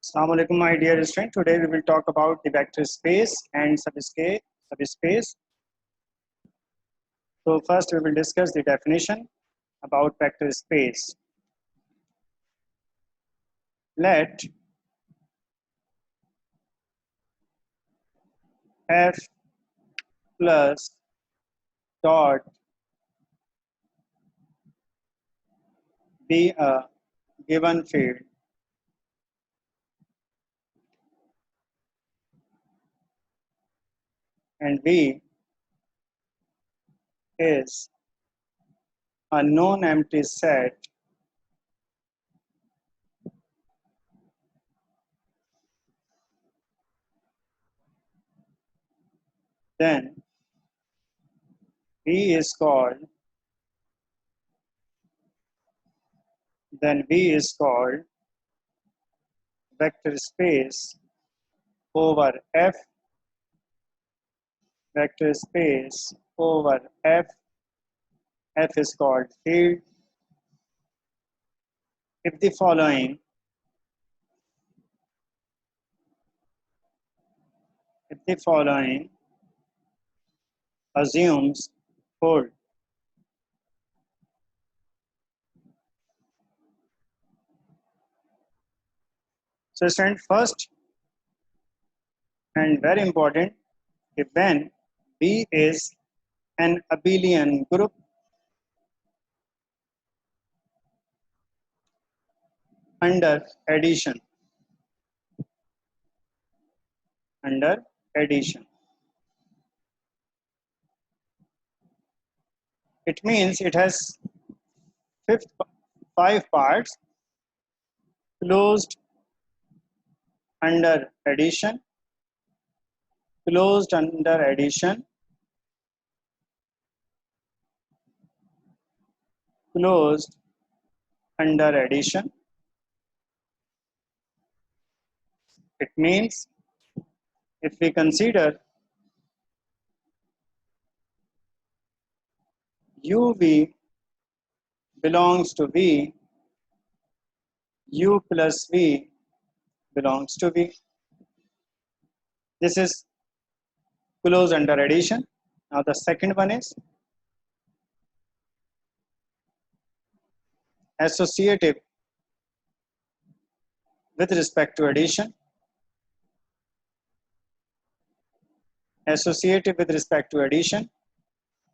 Assalamu alaikum, my dear student. Today we will talk about the vector space and subspace. So first we will discuss the definition about vector space. Let F plus dot be a given field and V is a known empty set then V is called vector space over F vector space over F. F is called field if the following assumes hold. So student, first and very important, if when B is an abelian group under addition. It means it has 5 parts closed under addition, closed under addition, closed under addition. It means if we consider UV belongs to V, U plus V belongs to V. This is closed under addition. Now the second one is associative with respect to addition. Associative with respect to addition.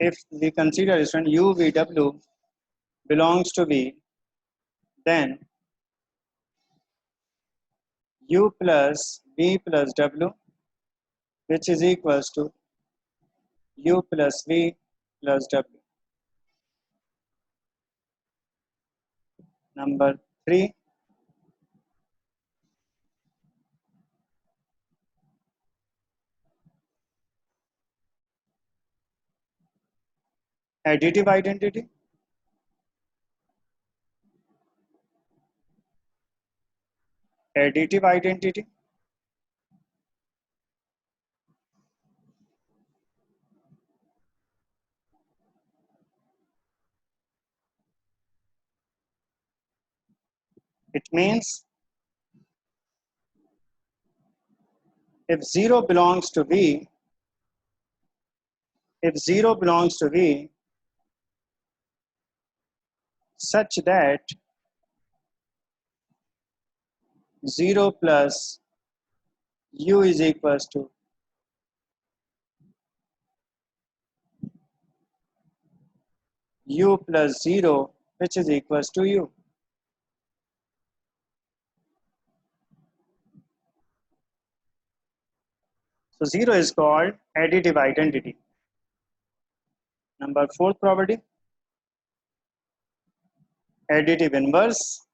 If we consider this one UVW belongs to V, then U plus V plus W, which is equals to U plus V plus W. Number 3, additive identity. Additive identity. It means if 0 belongs to V, such that 0 plus U is equals to U plus 0, which is equals to U. So 0 is called additive identity. Number 4th property, additive inverse.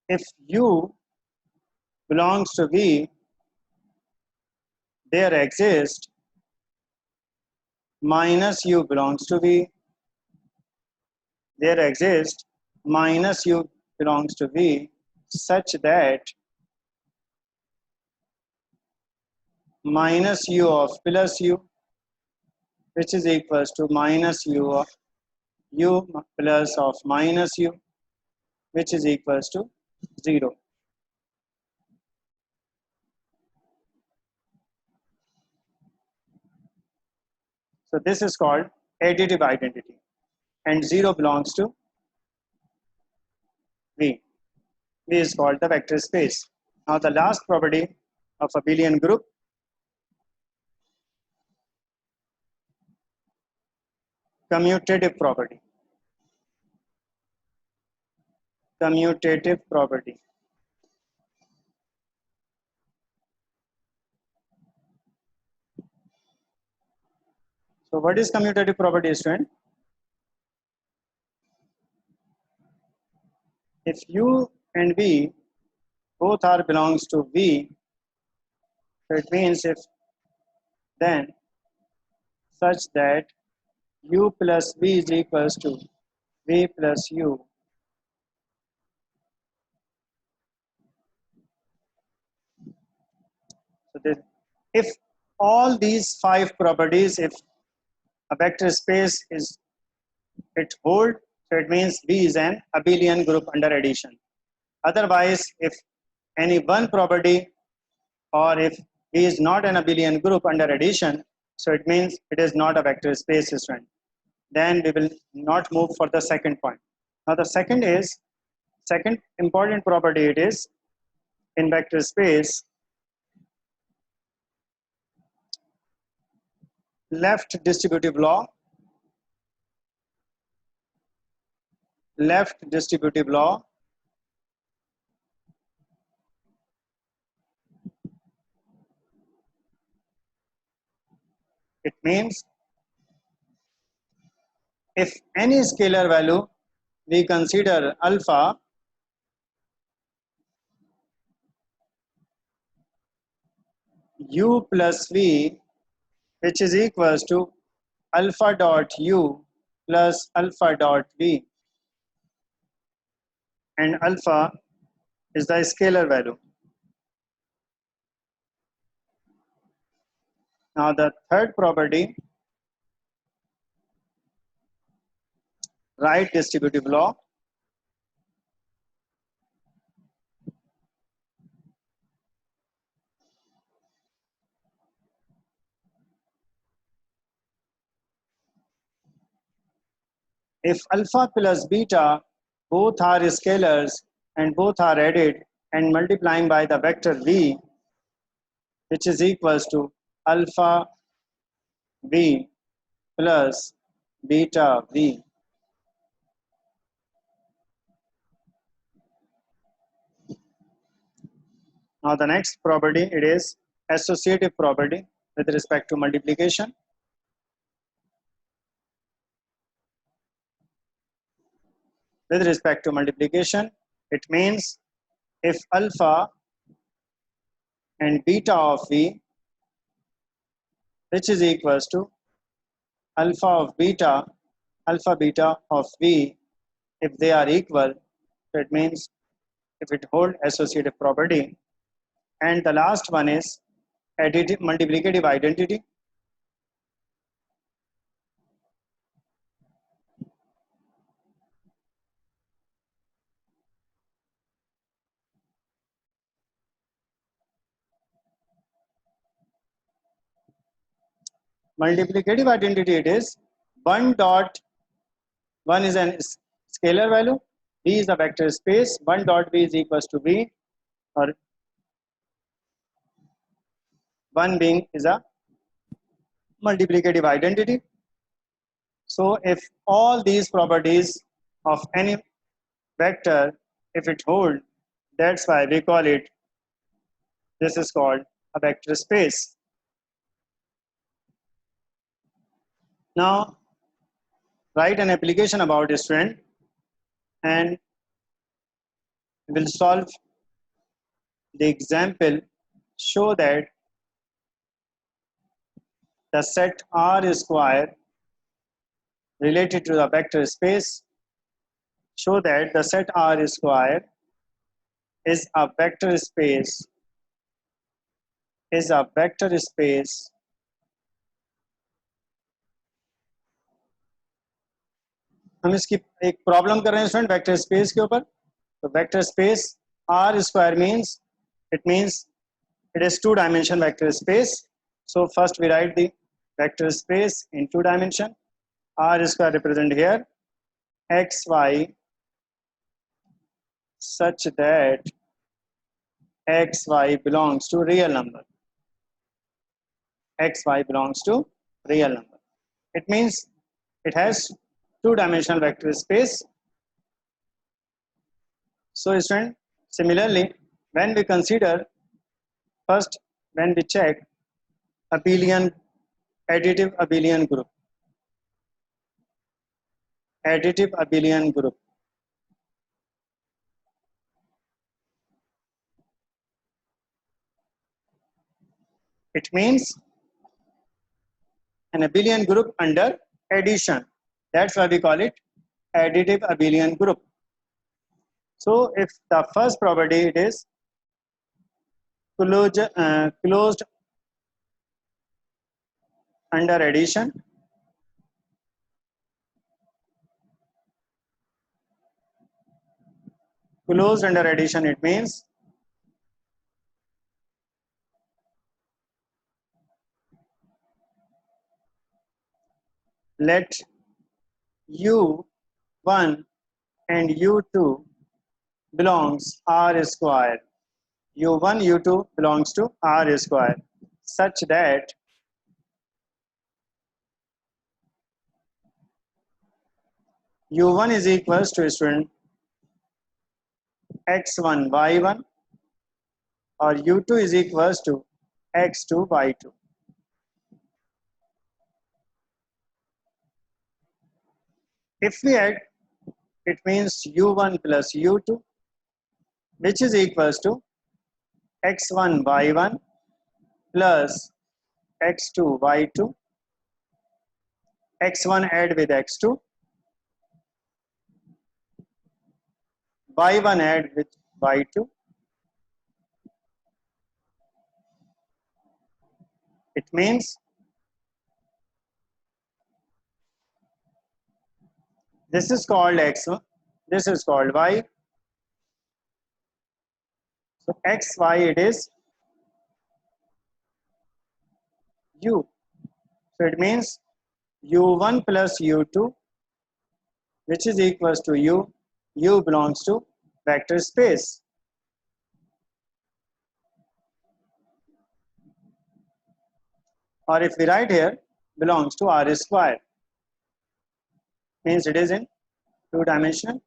If U belongs to V, there exists minus U belongs to V. There exists minus U belongs to V such that minus u of plus u, which is equals to minus u of u plus of minus u, which is equals to 0. So this is called additive identity, and 0 belongs to V. V is called the vector space. Now the last property of abelian group, commutative property. Commutative property. So what is commutative property, student? If u and v both are belongs to V, so it means if then such that u plus v is equals to v plus u, so this, if all these 5 properties, if a vector space is it hold, so it means V is an abelian group under addition. Otherwise, if any one property or if V is not an abelian group under addition, so it means it is not a vector space, student. Then we will not move for the second point. Now the second important property it is in vector space, left distributive law. Left distributive law it means if any scalar value we consider alpha, u plus v, which is equals to alpha dot u plus alpha dot v, and alpha is the scalar value. Now the third property, right distributive law. If alpha plus beta both are scalars and both are added and multiplying by the vector v, which is equals to alpha v plus beta v. Now the next property it is associative property with respect to multiplication. With respect to multiplication, it means if alpha and beta of v, which is equals to alpha of beta, alpha beta of v, if they are equal, so it means if it hold associative property. And the last one is additive multiplicative identity. Multiplicative identity it is 1 dot 1 is an scalar value, v is a vector space, 1 dot v is equals to v, or 1 being is a multiplicative identity. So if all these properties of any vector, if it hold, that's why we call it, this is called a vector space. Now write an application about a student and we will solve the example. Show that the set R square related to the vector space. Show that the set R square is a vector space is a vector space हम इसकी एक problem कर रहे हैं student vector space के ऊपर तो vector space R square means it is two dimension vector space so first we write the vector space in two dimension r square represent here x y such that x y belongs to real number x y belongs to real number it means it has two dimensional vector space so student similarly when we consider first when we check abelian additive abelian group it means an abelian group under addition that's why we call it additive abelian group so if the first property it is closed under addition closed under addition it means let u1 and u2 belongs r square u1 u2 belongs to r square such that u1 is equals to student x1 y1 or u2 is equals to x2 y2 if we add it means u1 plus u2 which is equals to x1 y1 plus x2 y2 x1 add with x2 y1 add with y2 it means this is called x1 this is called y so xy it is u so it means u1 plus u2 which is equals to u belongs to vector space or if we write here belongs to r square means it is in two dimensional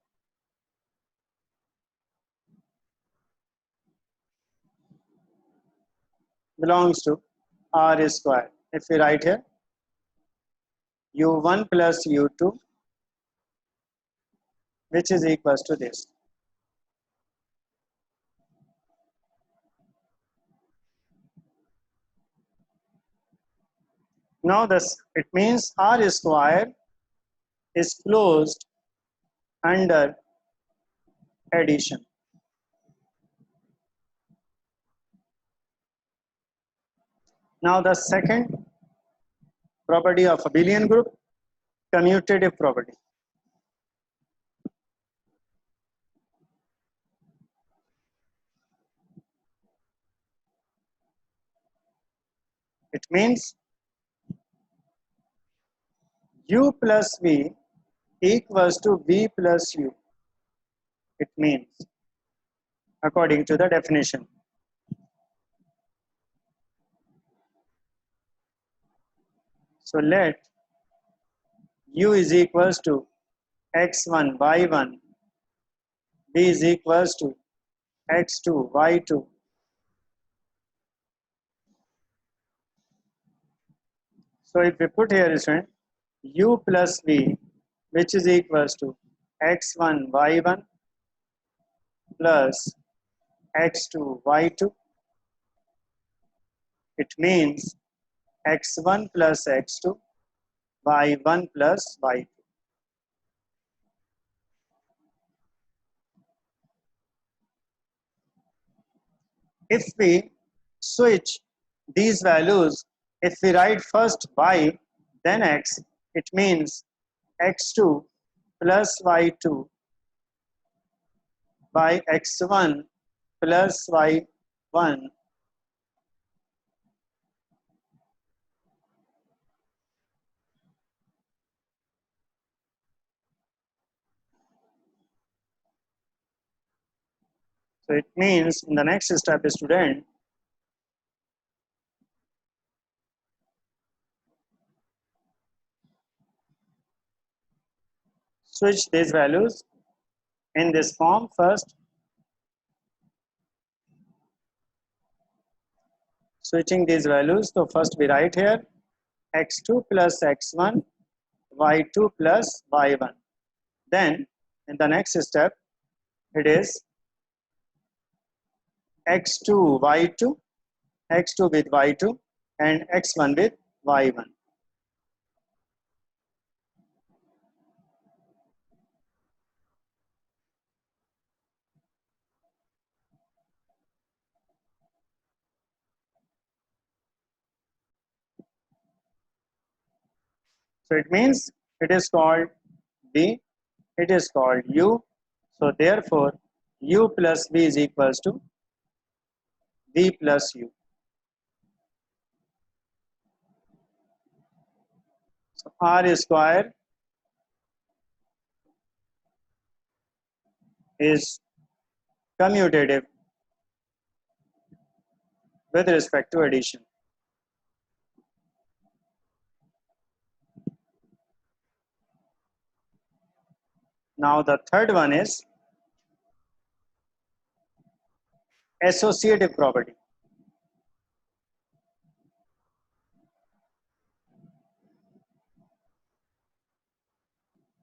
belongs to r square if we write here u1 plus u2 which is equals to this now this it means r square is closed under addition now the second property of abelian group commutative property it means u plus v equals to v plus u it means according to the definition so let u is equals to x1 y1 v is equals to x2 y2 so if we put here student u plus v which is equals to x1 y1 plus x2 y2 it means x1 plus x2 y1 plus y2 if we switch these values, if we write first y, then x, it means x2 plus y2 by x1 plus y1 so it means in the next step, student, switch these values in this form first, switching these values. So first we write here x2 plus x1, y2 plus y1. Then in the next step, it is x2 y2, x2 with y2 and x1 with y1. So it means it is called v, it is called u. So therefore, u plus v is equals to v plus u. So r square is commutative with respect to addition. Now the third one is associative property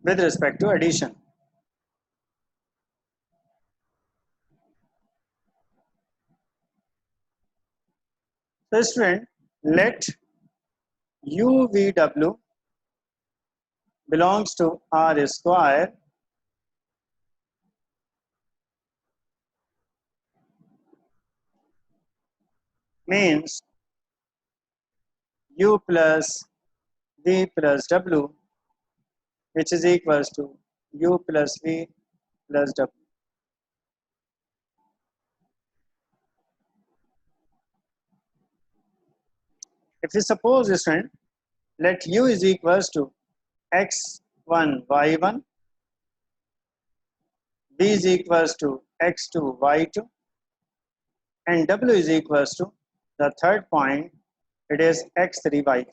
with respect to addition. So student, let UVW belongs to R square means U plus V plus W, which is equals to U plus V plus W. If we suppose, student, let U is equals to x1 y1, V is equals to x2 y2, and W is equals to the third point, it is x3 y3.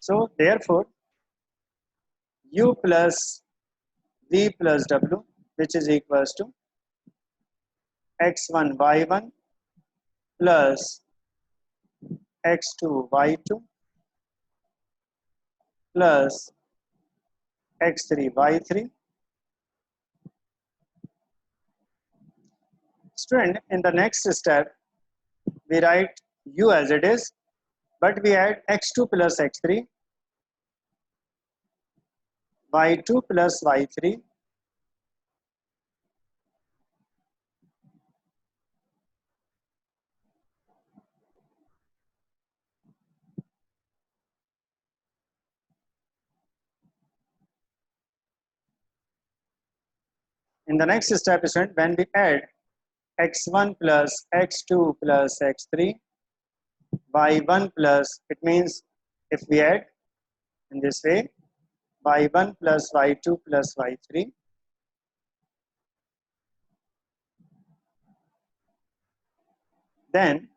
So therefore, U plus V plus W, which is equals to x1 y1 plus x2 y2 plus x3 y3. Student, in the next step, we write U as it is, but we add x2 plus x3, y2 plus y3, in the next step, student, when we add x1 plus x2 plus x3, y1 plus, it means if we add in this way, y1 plus y2 plus y3, then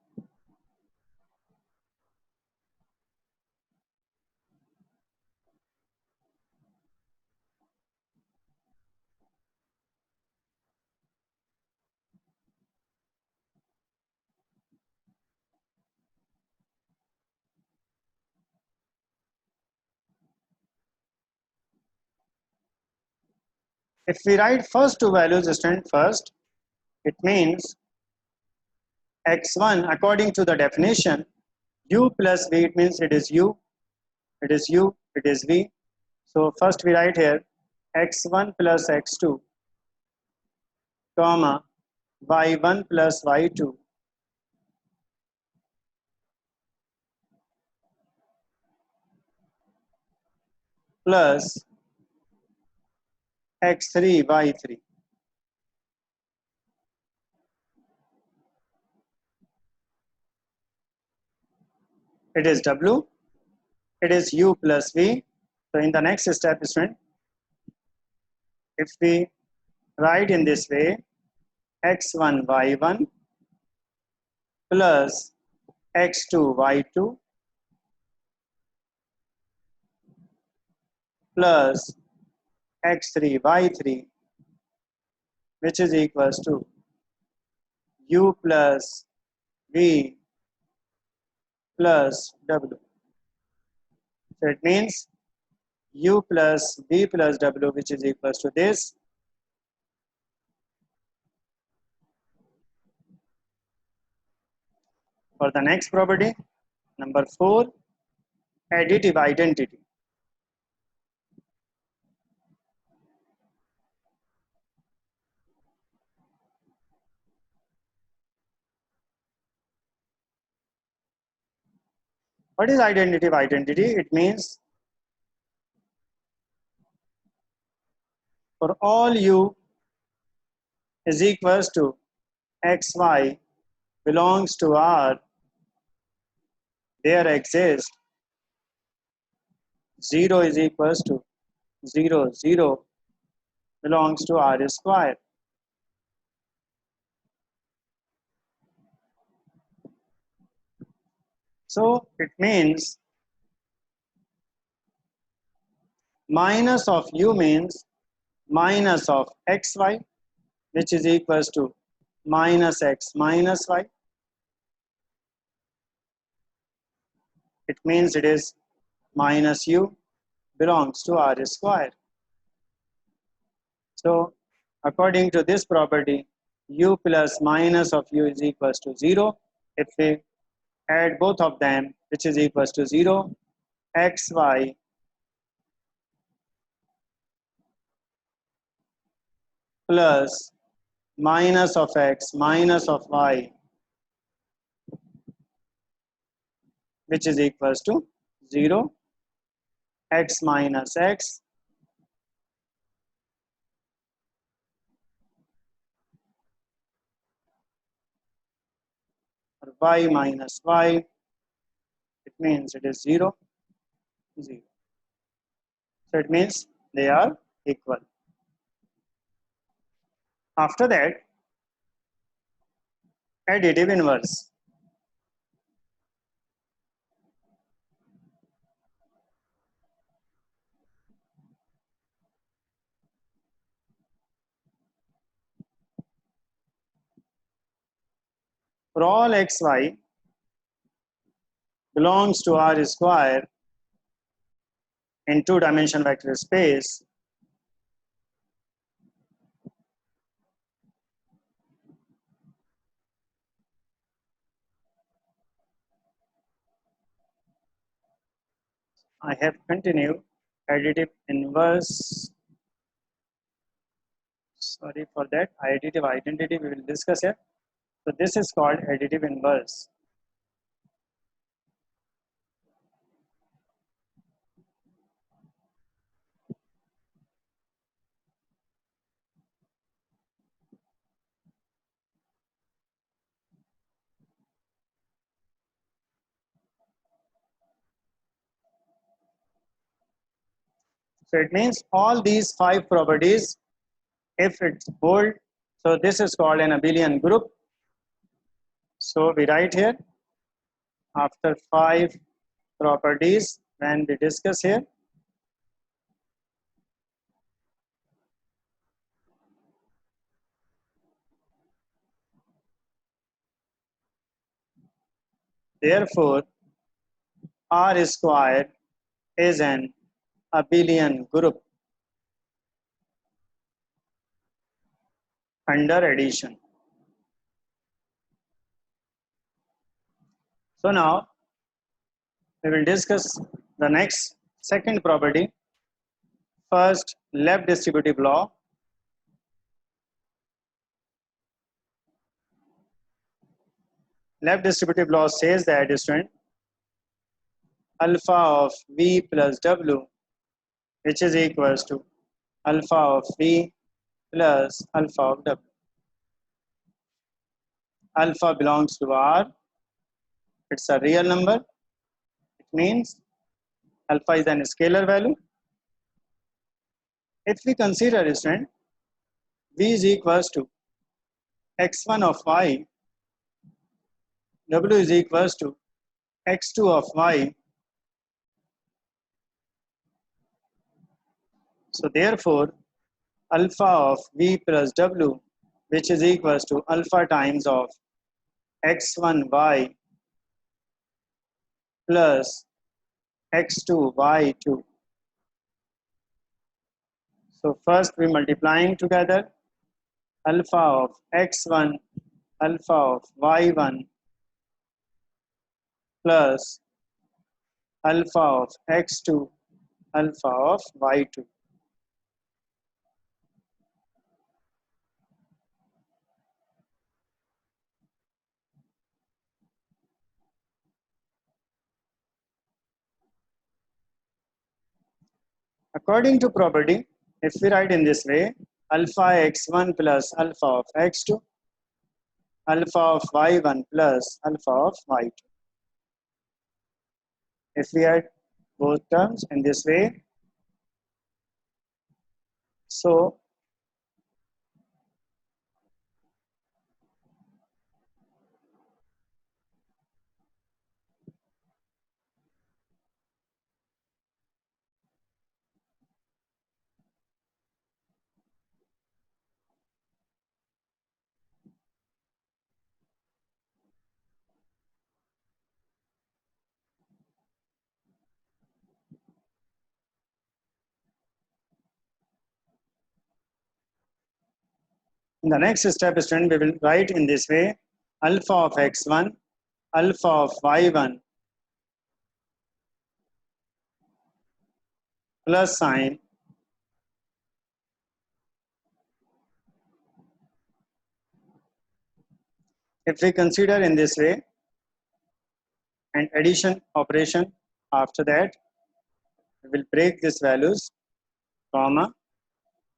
if we write first two values, student, first, it means x1 according to the definition, u plus v, it means it is u, it is u, it is v. So first we write here x1 plus x2 comma y1 plus y2 plus x3 y3. It is w, it is u plus v. So in the next step, student, if we write in this way, x1 y1 plus x2 y2 plus x3 y3, which is equals to u plus v plus w. So it means u plus v plus w, which is equals to this. For the next property, number 4, additive identity. What is additive identity? It means for all u is equals to xy belongs to R, there exists 0 is equals to 0, 0 belongs to R square. So it means minus of u means minus of xy, which is equals to minus x minus y. It means it is minus u belongs to R square. So according to this property, u plus minus of u is equals to 0. If we add both of them, which is equals to 0, xy plus minus of x minus of y, which is equals to 0, x minus x or y minus y, it means it is 0, 0. So it means they are equal. After that, additive inverse. For all xy belongs to R square in two-dimensional vector space, I have continued additive inverse. Sorry for that. Additive identity we will discuss here. So this is called additive inverse. So it means all these 5 properties, if it's bold, so this is called an abelian group. So we write here after 5 properties when we discuss here. Therefore, R square is an abelian group under addition. So now we will discuss the next second property. First, left distributive law. Left distributive law says that, student, alpha of v plus w, which is equals to alpha of v plus alpha of w. Alpha belongs to R. It's a real number. It means alpha is an scalar value. If we consider, student, v is equals to x1 of y, w is equals to x2 of y. So therefore, alpha of v plus w, which is equals to alpha times of x1 y plus x2 y2. So first we multiplying together alpha of x1, alpha of y1 plus alpha of x2, alpha of y2. According to property, if we write in this way, alpha x1 plus alpha of x2, alpha of y1 plus alpha of y2. If we add both terms in this way, so in the next step, student, we will write in this way, alpha of x1, alpha of y1 plus sign if we consider in this way an addition operation. After that we will break these values, comma,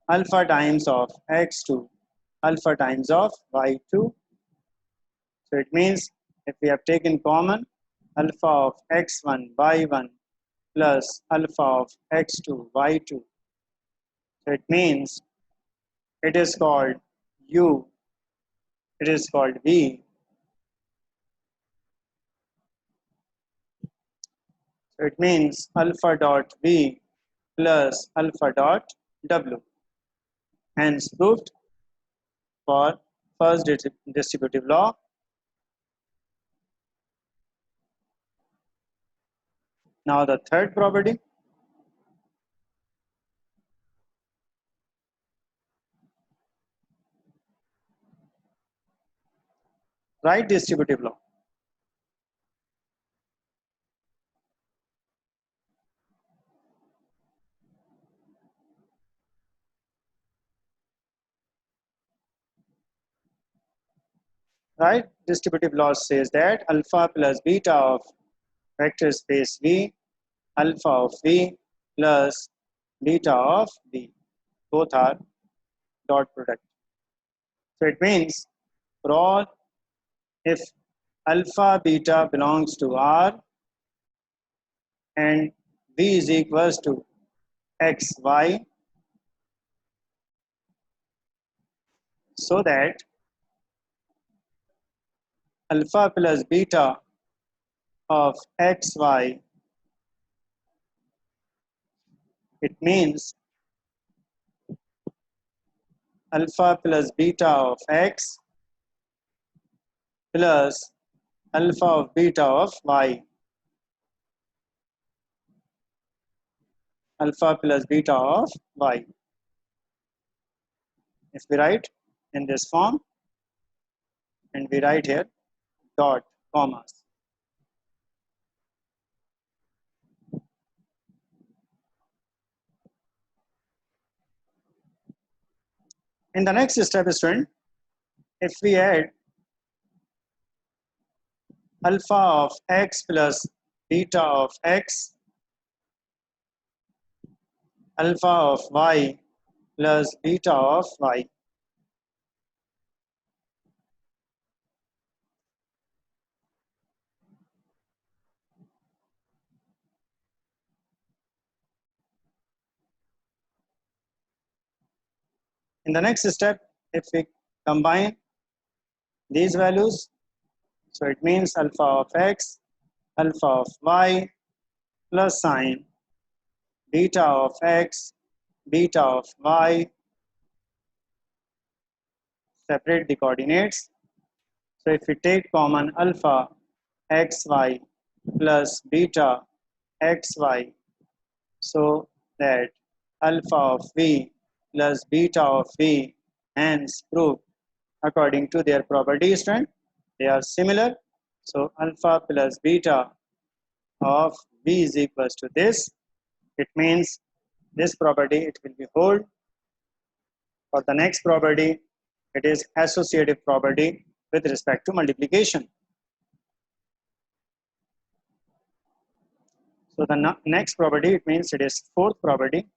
alpha times of x2, alpha times of y2. So it means if we have taken common alpha of x1 y1 plus alpha of x2 y2, so it means it is called u, it is called v. So it means alpha dot v plus alpha dot w. Hence proved for first distributive law. Now the third property. Right distributive law. Right distributive law says that alpha plus beta of vector space V, alpha of V plus beta of V, both are dot product. So it means for all, if alpha beta belongs to R and V is equals to x, y, so that alpha plus beta of x, y, it means alpha plus beta of x plus alpha of beta of y, alpha plus beta of y. If we write in this form and we write here dot commas. In the next step, student, if we add alpha of x plus beta of x, alpha of y plus beta of y. In the next step, if we combine these values, so it means alpha of x, alpha of y plus sine beta of x, beta of y, separate the coordinates. So if we take common alpha xy plus beta xy, so that alpha of v plus beta of v, hence proved according to their property strength, they are similar. So alpha plus beta of v is equals to this. It means this property it will be hold. For the next property, it is associative property with respect to multiplication. So the next property, it means it is fourth property,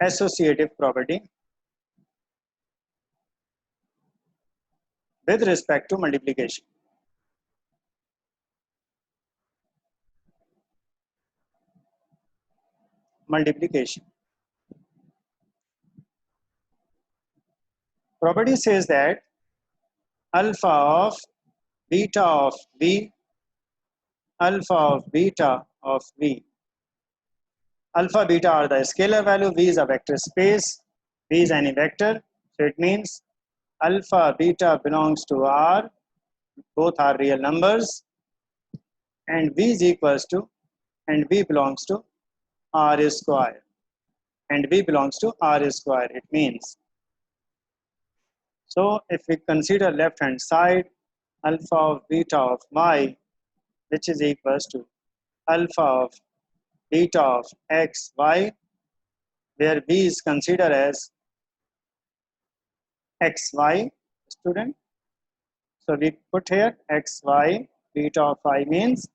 associative property with respect to multiplication. Multiplication. Property says that alpha of beta of v, alpha of beta of v. Alpha, beta are the scalar value, v is a vector space, v is any vector. So it means alpha, beta belongs to R, both are real numbers, and v is equals to, and v belongs to R square. And v belongs to R square, it means. So if we consider left hand side, alpha of beta of y, which is equals to alpha of beta of x, y, where v is considered as xy, student. So we put here xy, beta of y means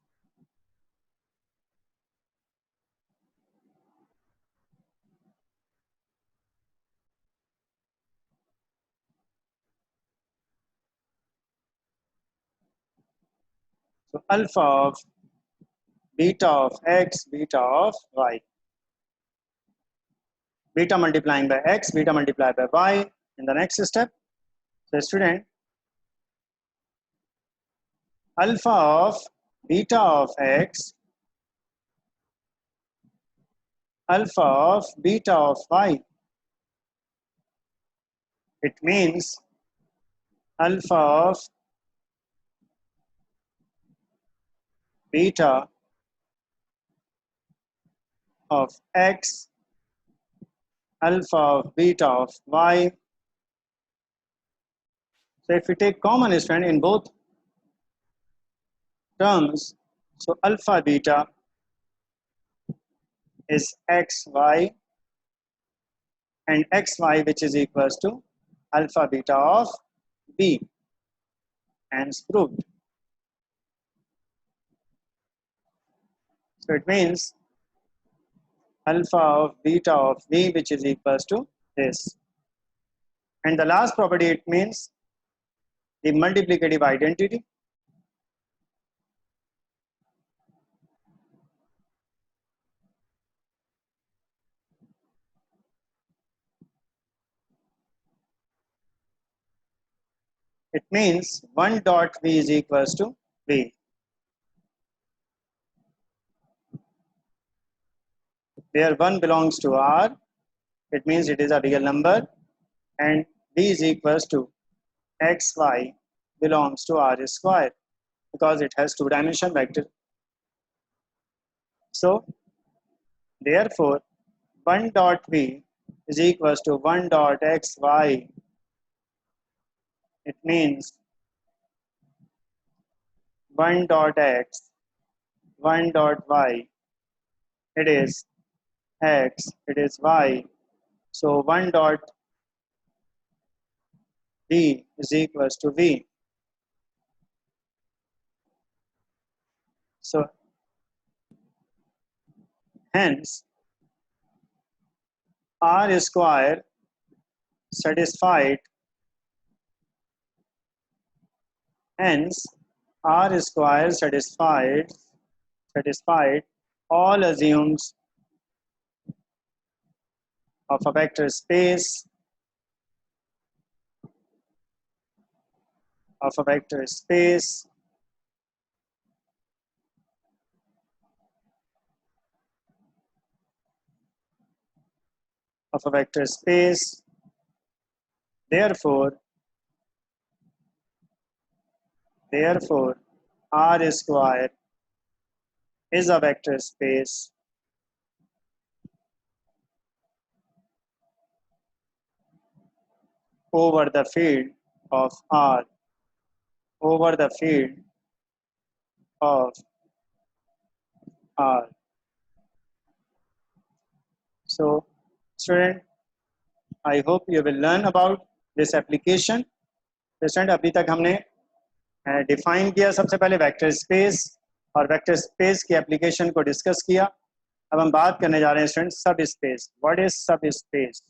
so alpha of beta of x, beta of y. Beta multiplying by x, beta multiplied by y in the next step. So student, alpha of beta of x, alpha of beta of y. It means alpha of beta of x, alpha of beta of y. So if we take common strand in both terms, so alpha beta is xy and xy, which is equals to alpha beta of v, hence proved. So it means alpha of beta of v, which is equals to this. And the last property, it means the multiplicative identity. It means 1 dot v is equals to v. Where 1 belongs to R, it means it is a real number, and v is equals to xy belongs to R square because it has two-dimensional vector. So therefore 1 dot v is equals to 1 dot xy. It means 1 dot x, 1 dot y. It is x, it is y. So 1 dot v is equals to v. So hence R square satisfied, hence R square satisfied all assumes of a vector space of a vector space of a vector space. Therefore R square is a vector space over the field of R, over the field of R. So student, I hope you will learn about this application. Student अभी तक हमने define किया सबसे पहले vector space और vector space की application को discuss किया. अब हम बात करने जा रहे हैं स्टूडेंट सब स्पेस. व्हाट इज सब space?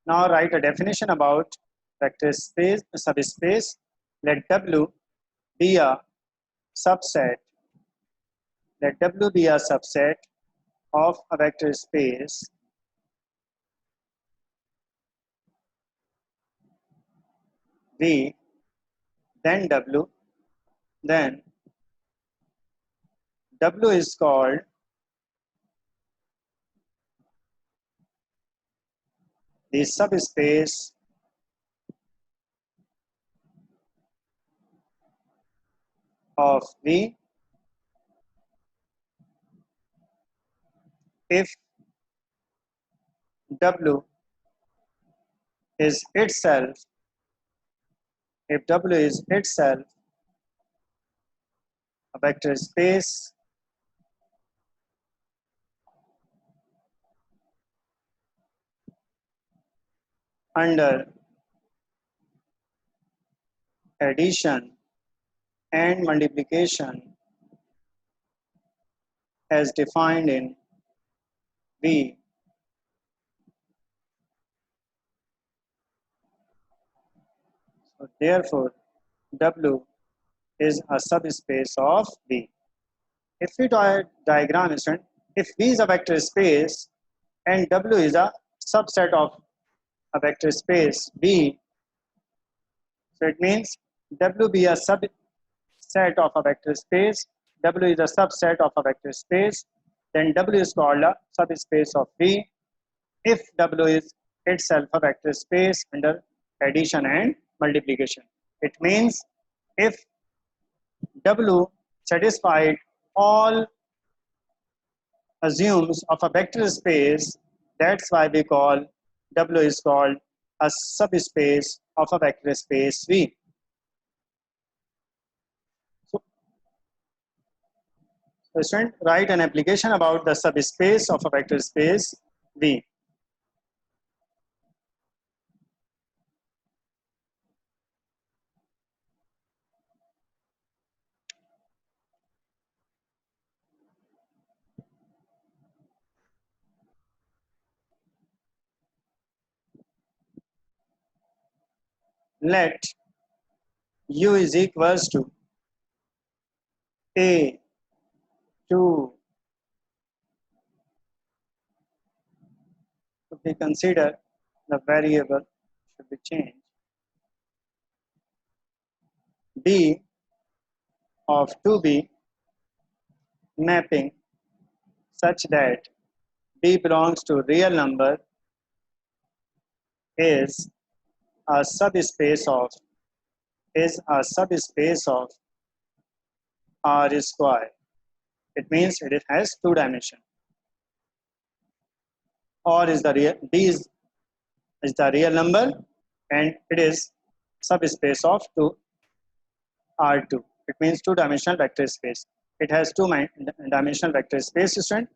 Now write a definition about vector space, subspace. Let W be a subset. Let W be a subset of a vector space V, then W, then W is called the subspace of V if W is itself, if W is itself a vector space under addition and multiplication as defined in V. So therefore, W is a subspace of V. If we diagram student, if V is a vector space and W is a subset of a vector space V, so it means W be a subset of a vector space, W is a subset of a vector space, then W is called a subspace of V if W is itself a vector space under addition and multiplication. It means if W satisfied all assumes of a vector space, that's why we call W is called a subspace of a vector space V. So student, write an application about the subspace of a vector space V. Let U is equals to A 2. If we consider the variable should be changed. B of 2B mapping such that B belongs to real number is a subspace of R square. It means it has two dimensions. Or is the real B is the real number and it is subspace of 2 R2. It means two-dimensional vector space. It has two-dimensional vector space, student.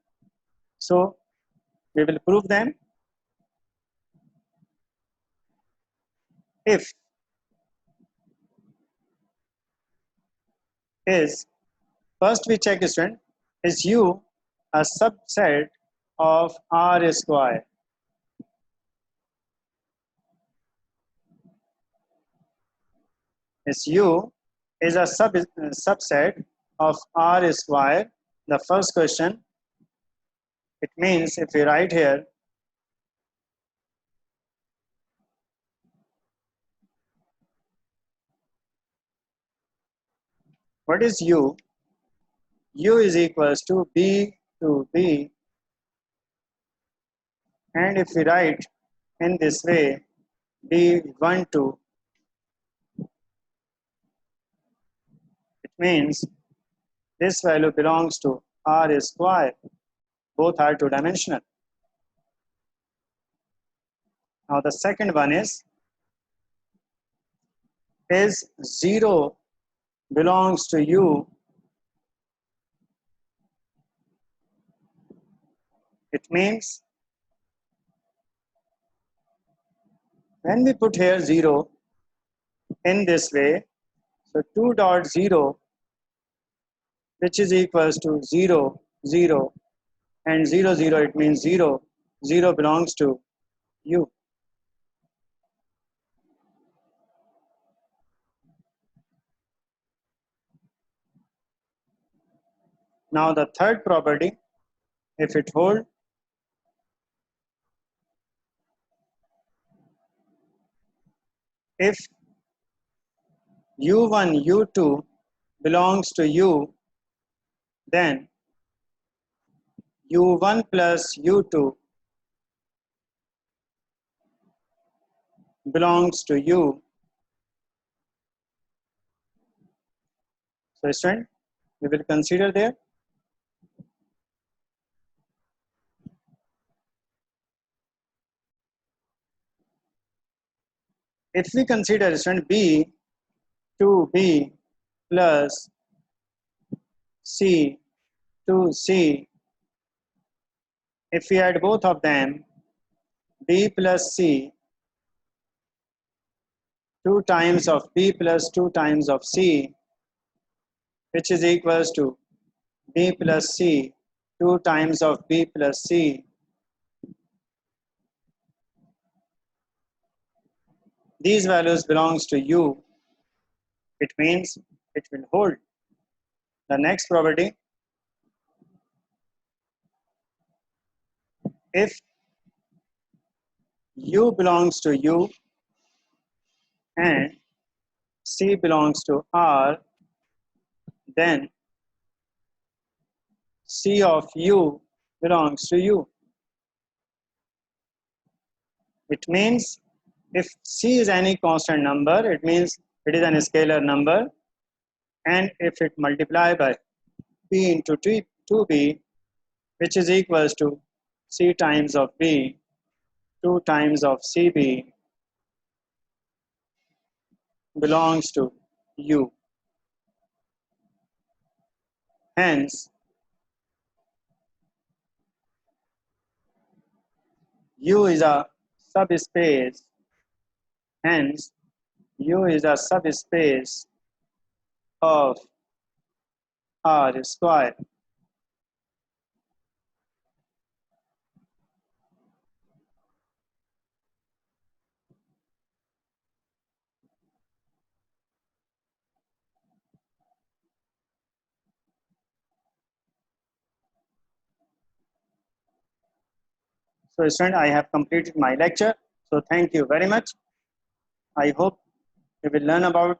So we will prove them if is, first we check, student, is U a subset of R square? Is U is a subset of R square? The first question, it means if we write here, what is U? U is equals to B to B, and if we write in this way, B1 to, it means this value belongs to R square. Both are two-dimensional. Now the second one is 0 belongs to U? It means when we put here 0 in this way, so 2 dot 0, which is equals to 0, 0, and 0, 0, it means 0, 0 belongs to U. Now the third property, if it hold, if U1, U2 belongs to U, then U1 plus U2 belongs to U. So student, we will consider there. If we consider student B to B plus C to C, if we add both of them, B plus C 2 times of B plus 2 times of C, which is equals to B plus C 2 times of B plus C. These values belongs to U. It means it will hold. The next property, if U belongs to U and C belongs to R, then C of U belongs to U. It means if C is any constant number, it means it is an scalar number, and if it multiply by B into 2B, which is equals to C times of B, 2 times of CB, belongs to U. Hence, U is a subspace. Hence, U is a subspace of R square. So student, I have completed my lecture. So thank you very much. I hope you will learn about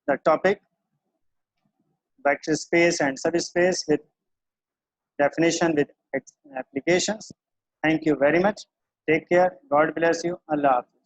the topic vector space and subspace with definition with applications. Thank you very much. Take care. God bless you. Allah Hafiz.